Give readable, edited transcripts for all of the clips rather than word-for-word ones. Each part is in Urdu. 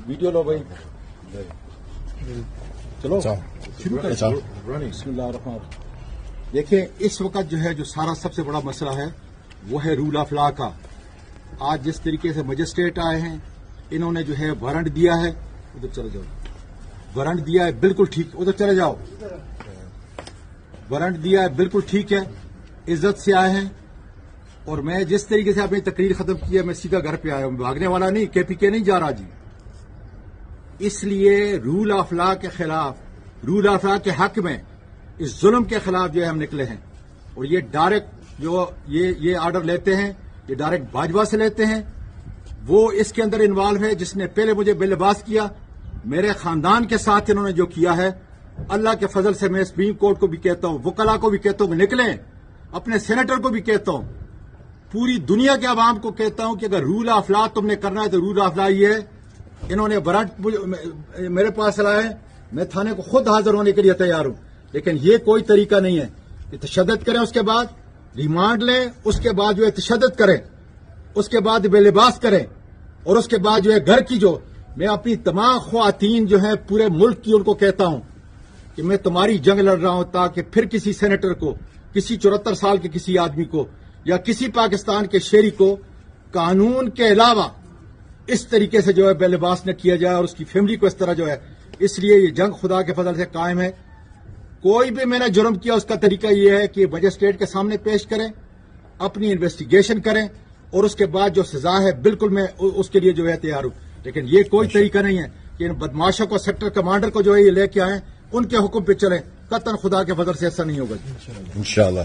ویڈیو لو بھائی. چلو شروع کریں. بسم اللہ الرحمن الرحیم. دیکھیں اس وقت جو ہے جو سارا سب سے بڑا مسئلہ ہے وہ ہے رول آف لا کا. آج جس طریقے سے مجسٹریٹ آئے ہیں انہوں نے جو ہے وارنٹ دیا ہے. ادھر چلے جاؤ. وارنٹ دیا ہے بالکل ٹھیک. ادھر چلے جاؤ. وارنٹ دیا ہے بالکل ٹھیک ہے. عزت سے آئے ہیں اور میں جس طریقے سے اپنی تقریر ختم کی ہے میں سیدھا گھر پہ آیا ہوں. بھاگنے والا نہیں, کے پی کے نہیں جا رہا جی. اس لیے رول آف لا کے خلاف, رول آف لا کے حق میں اس ظلم کے خلاف جو ہے ہم نکلے ہیں. اور یہ ڈائریکٹ جو یہ آرڈر لیتے ہیں یہ ڈائریکٹ باجوہ سے لیتے ہیں. وہ اس کے اندر انوالو ہے جس نے پہلے مجھے بے لباس کیا. میرے خاندان کے ساتھ انہوں نے جو کیا ہے, اللہ کے فضل سے میں سپریم کورٹ کو بھی کہتا ہوں, وکلا کو بھی کہتا ہوں کہ نکلیں, اپنے سینیٹر کو بھی کہتا ہوں, پوری دنیا کے عوام کو کہتا ہوں کہ اگر رول آف لا تم نے کرنا ہے تو رول آف لا یہ ہے. انہوں نے وارنٹ میرے پاس لائے, میں تھانے کو خود حاضر ہونے کے لیے تیار ہوں, لیکن یہ کوئی طریقہ نہیں ہے کہ تشدد کریں, اس کے بعد ریمانڈ لیں, اس کے بعد جو ہے تشدد کریں, اس کے بعد بے لباس کریں, اور اس کے بعد جو ہے گھر کی جو میں اپنی تمام خواتین جو ہیں پورے ملک کی ان کو کہتا ہوں کہ میں تمہاری جنگ لڑ رہا ہوں تاکہ پھر کسی سینیٹر کو, کسی 74 سال کے کسی آدمی کو یا کسی پاکستان کے شہری کو قانون کے علاوہ اس طریقے سے جو ہے بے لباس نہ کیا جائے اور اس کی فیملی کو اس طرح جو ہے. اس لیے یہ جنگ خدا کے فضل سے قائم ہے. کوئی بھی میں نے جرم کیا اس کا طریقہ یہ ہے کہ مجسٹریٹ کے سامنے پیش کریں, اپنی انویسٹیگیشن کریں, اور اس کے بعد جو سزا ہے بالکل میں اس کے لیے جو ہے تیار ہوں. لیکن یہ کوئی طریقہ نہیں ہے کہ ان بدماشوں کو, سیکٹر کمانڈر کو جو ہے یہ لے کے آئیں, ان کے حکم پہ چلیں. قطعاً خدا کے فضل سے ایسا نہیں ہوگا. انشاءاللہ.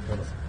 Gracias.